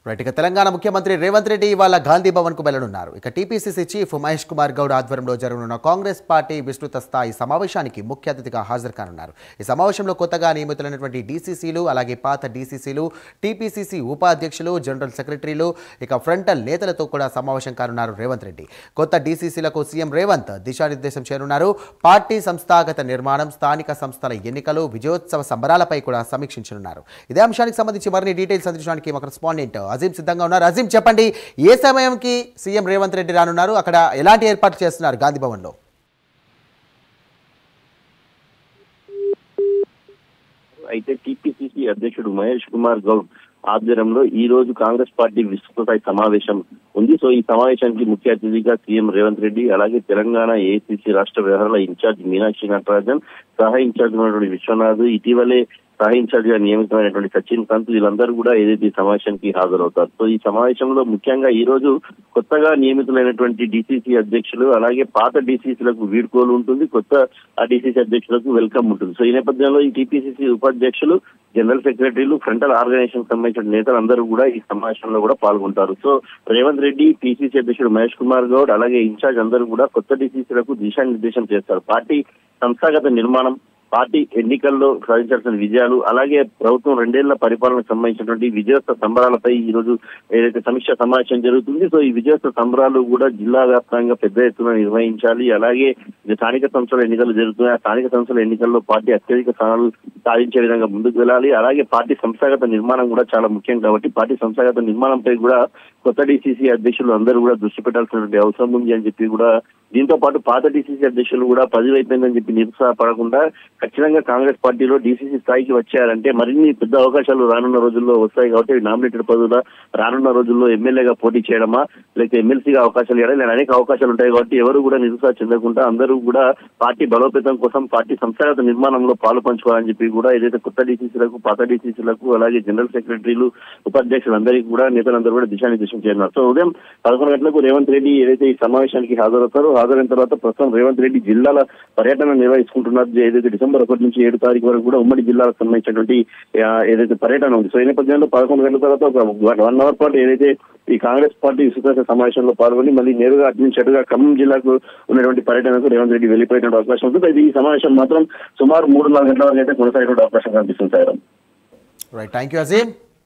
Right ఇక తెలంగాణ ముఖ్యమంత్రి రేవంత్ రెడ్డి ఇవాళ గాంధీ భవన్ కు వెళ్లనున్నారు. ఇక టీపీసీసీ చీఫ్ మహేష్ కుమార్ గౌడ్ ఆధ్వర్యంలో జరగనున్న కాంగ్రెస్ పార్టీ విస్తృత స్థాయి సమావేశానికి ముఖ్య అతిథిగా హాజరు కానున్నారు. ఈ సమావేశంలో కొత్తగా నియమితులైనటువంటి డీసీసీలు అలాగే పాత డీసీసీలు, టీపీసీసీ ఉపాధ్యక్షులు, జనరల్ సెక్రటరీలు ఇక ఫ్రంటల్ నేతలతో కూడా సమావేశం కానున్నారు రేవంత్ రెడ్డి. కొత్త డీసీసీలకు సీఎం రేవంత్ దిశానిర్దేశం చేయనున్నారు. పార్టీ సంస్థాగత నిర్మాణం, స్థానిక సంస్థల ఎన్నికలు, విజయోత్సవ సంబరాలపై కూడా సమీక్షించనున్నారు. ఇదే అంశానికి సంబంధించి మరిన్ని డీటెయిల్స్ అందించడానికి మా కరెస్పాండెంట్ అజీం సిద్ధంగా ఉన్నారు. అజీం, చెప్పండి, ఏ సమయంకి సీఎం రేవంత్ రెడ్డి రానున్నారు? అక్కడ ఎలాంటి ఏర్పాట్లు చేస్తున్నారు గాంధీ భవన్ లో? అయితే టీపీసీసీ అధ్యక్షుడు మహేష్ కుమార్ గౌడ్ ఆధ్వర్యంలో ఈ రోజు కాంగ్రెస్ పార్టీ విస్తృత సమావేశం ఉంది. సో ఈ సమావేశానికి ముఖ్య అతిథిగా సీఎం రేవంత్ రెడ్డి, అలాగే తెలంగాణ ఏఐసీసీ రాష్ట్ర వ్యవహారాల ఇన్ఛార్జ్ మీనాక్షి నటరాజన్, సహా ఇన్ఛార్జ్ ఉన్నటువంటి విశ్వనాథ్, ఇటీవలే సహా ఇన్ఛార్జ్ గా నియమితమైనటువంటి సచిన్ కాంత్, వీళ్ళందరూ కూడా ఏదైతే ఈ సమావేశానికి హాజరవుతారు. సో ఈ సమావేశంలో ముఖ్యంగా ఈ రోజు కొత్తగా నియమితులైనటువంటి డీసీసీ అధ్యక్షులు అలాగే పాత డీసీసీలకు వీడ్కోలు ఉంటుంది, కొత్త డీసీసీ అధ్యక్షులకు వెల్కమ్ ఉంటుంది. సో ఈ నేపథ్యంలో ఈ టీపీసీసీ ఉపాధ్యక్షులు, జనరల్ సెక్రటరీలు, ఫ్రంటల్ ఆర్గనైజేషన్ సంబంధించిన నేతలందరూ కూడా ఈ సమావేశంలో కూడా పాల్గొంటారు. సో రేవంత్ రెడ్డి, పీసీసీ అధ్యక్షుడు మహేష్ కుమార్ గౌడ్ అలాగే ఇన్ఛార్జ్ అందరూ కూడా కొత్త డీసీసీలకు దిశానిర్దేశం చేస్తారు. పార్టీ సంస్థాగత నిర్మాణం, పార్టీ ఎన్నికల్లో సాధించాల్సిన విజయాలు, అలాగే ప్రభుత్వం 2 ఏళ్ల పరిపాలనకు సంబంధించినటువంటి విజయోత్సవ సంబరాలపై ఈ రోజు ఏదైతే సమీక్ష సమావేశం జరుగుతుంది. సో ఈ విజయోత్సవ సంబరాలు కూడా జిల్లా వ్యాప్తంగా పెద్ద ఎత్తున నిర్వహించాలి. అలాగే స్థానిక సంస్థల ఎన్నికలు జరుగుతున్నాయి. ఆ స్థానిక సంస్థల ఎన్నికల్లో పార్టీ అత్యధిక స్థానాలు సాధించే విధంగా ముందుకు వెళ్ళాలి. అలాగే పార్టీ సంస్థాగత నిర్మాణం కూడా చాలా ముఖ్యం కాబట్టి పార్టీ సంస్థాగత నిర్మాణంపై కూడా కొత్త డీసీసీ అధ్యక్షులు అందరూ కూడా దృష్టి పెట్టాల్సినటువంటి అవసరం ఉంది అని చెప్పి కూడా, దీంతో పాటు పాత డీసీసీ అధ్యక్షులు కూడా పదవి అయిపోయిందని చెప్పి నిరుత్సాహపడకుండా ఖచ్చితంగా కాంగ్రెస్ పార్టీలో డీసీసీ స్థాయికి వచ్చారంటే మరిన్ని పెద్ద అవకాశాలు రానున్న రోజుల్లో వస్తాయి కాబట్టి నామినేటెడ్ పదవుల రానున్న రోజుల్లో ఎమ్మెల్యేగా పోటీ చేయడమా లేకపోతే ఎమ్మెల్సీగా అవకాశాలు ఇవ్వడం, అనేక అవకాశాలు ఉంటాయి కాబట్టి ఎవరు కూడా నిరుత్సాహం చెందకుండా అందరూ కూడా పార్టీ బలోపేతం కోసం పార్టీ సంస్థాగత నిర్మాణంలో పాలు పంచుకోవాలని చెప్పి కూడా ఏదైతే కొత్త డీసీసీలకు, పాత డీసీసీలకు అలాగే జనరల్ సెక్రటరీలు, ఉపాధ్యక్షులందరికీ కూడా నేతలందరూ కూడా దిశానిర్దేశం చేయనున్నారు. సో ఉదయం 11 గంటలకు రేవంత్ రెడ్డి ఏదైతే ఈ సమావేశానికి హాజరవుతారో, హాజరైన తర్వాత ప్రస్తుతం రేవంత్ రెడ్డి జిల్లాల పర్యటన నిర్వహించుకుంటున్నారు. ఏదైతే డిసెంబర్ 1 నుంచి 7 తారీఖు వరకు కూడా ఉమ్మడి జిల్లాలకు సంబంధించినటువంటి ఏదైతే పర్యటన ఉంది. సో ఈ నేపథ్యంలో 11 గంటల తర్వాత ఒక 1 అవర్ పాటు ఏదైతే ఈ కాంగ్రెస్ పార్టీ విస్తృత సమావేశంలో పాల్గొని మళ్ళీ నేరుగా అటు నుంచి అటుగా ఖమ్మం జిల్లాకు ఉన్నటువంటి పర్యటనకు రేవంత్ రెడ్డి వెళ్ళిపోయేటువంటి అవకాశం ఉంటుంది. అయితే ఈ సమావేశం మాత్రం సుమారు 3-4 గంటల వరకు అయితే కొనసాగే అవకాశం కనిపిస్తుంది. Right, thank you Azeem.